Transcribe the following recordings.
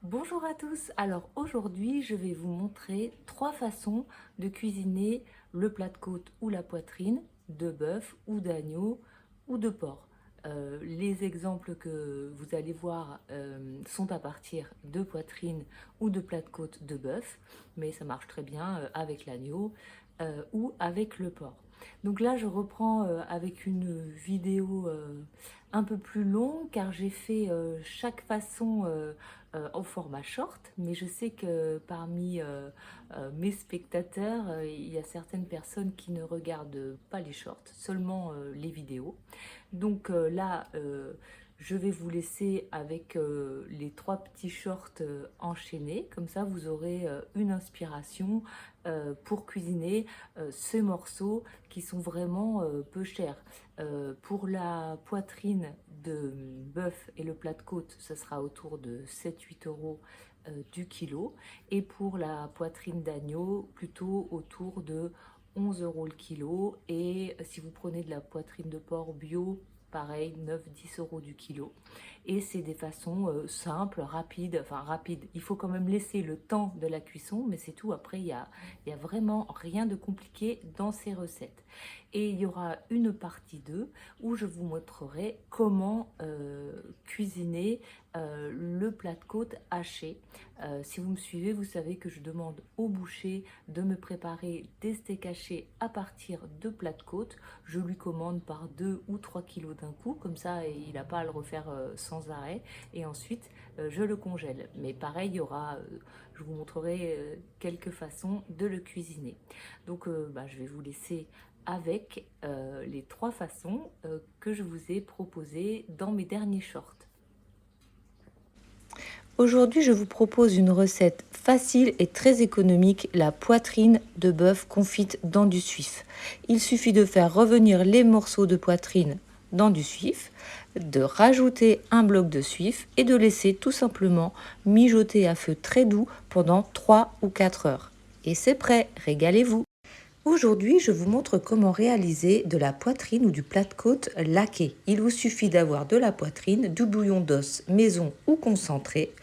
Bonjour à tous, alors aujourd'hui je vais vous montrer 3 façons de cuisiner le plat de côte ou la poitrine de bœuf ou d'agneau ou de porc. Les exemples que vous allez voir sont à partir de poitrine ou de plat de côte de bœuf, mais ça marche très bien avec l'agneau ou avec le porc. Donc là je reprends avec une vidéo un peu plus longue car j'ai fait chaque façon au format short, mais je sais que parmi mes spectateurs, il y a certaines personnes qui ne regardent pas les shorts, seulement les vidéos. Donc là, je vais vous laisser avec les 3 petits shorts enchaînés, comme ça vous aurez une inspiration pour cuisiner ces morceaux qui sont vraiment peu chers. Pour la poitrine de bœuf et le plat de côte, ça sera autour de 7-8 € du kilo. Et pour la poitrine d'agneau, plutôt autour de 11 € le kilo. Et si vous prenez de la poitrine de porc bio, pareil, 9-10 € du kilo. Et c'est des façons simples, rapides, enfin rapides. Il faut quand même laisser le temps de la cuisson, mais c'est tout. Après, il y a vraiment rien de compliqué dans ces recettes. Et il y aura une partie 2 où je vous montrerai comment cuisiner le plat de côte haché. Si vous me suivez, vous savez que je demande au boucher de me préparer des steaks hachés à partir de plats de côte. Je lui commande par 2 ou 3 kilos d'un coup, comme ça il n'a pas à le refaire sans arrêt. Et ensuite, je le congèle. Mais pareil, il y aura, je vous montrerai quelques façons de le cuisiner. Donc je vais vous laisser avec les 3 façons que je vous ai proposées dans mes derniers shorts. Aujourd'hui, je vous propose une recette facile et très économique, la poitrine de bœuf confite dans du suif. Il suffit de faire revenir les morceaux de poitrine dans du suif, de rajouter un bloc de suif et de laisser tout simplement mijoter à feu très doux pendant 3 ou 4 heures. Et c'est prêt, régalez-vous! Aujourd'hui, je vous montre comment réaliser de la poitrine ou du plat de côte laqué. Il vous suffit d'avoir de la poitrine, du bouillon d'os maison ou concentré,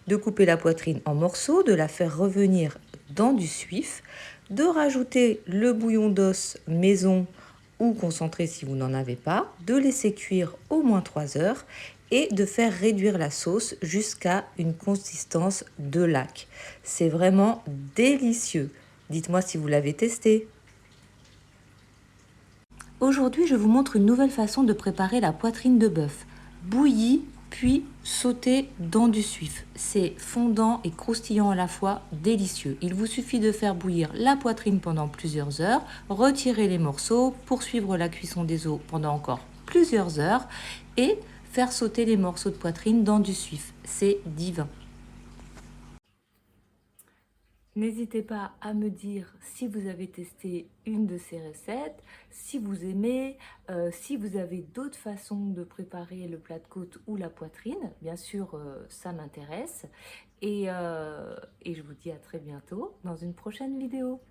de couper la poitrine en morceaux, de la faire revenir dans du suif, de rajouter le bouillon d'os maison ou concentré si vous n'en avez pas, de laisser cuire au moins 3 heures et de faire réduire la sauce jusqu'à une consistance de laque. C'est vraiment délicieux. Dites-moi si vous l'avez testé. Aujourd'hui, je vous montre une nouvelle façon de préparer la poitrine de bœuf. Bouillie, puis sautée dans du suif. C'est fondant et croustillant à la fois, délicieux. Il vous suffit de faire bouillir la poitrine pendant plusieurs heures, retirer les morceaux, poursuivre la cuisson des os pendant encore plusieurs heures et faire sauter les morceaux de poitrine dans du suif. C'est divin. N'hésitez pas à me dire si vous avez testé une de ces recettes, si vous aimez, si vous avez d'autres façons de préparer le plat de côte ou la poitrine. Bien sûr, ça m'intéresse. Et je vous dis à très bientôt dans une prochaine vidéo.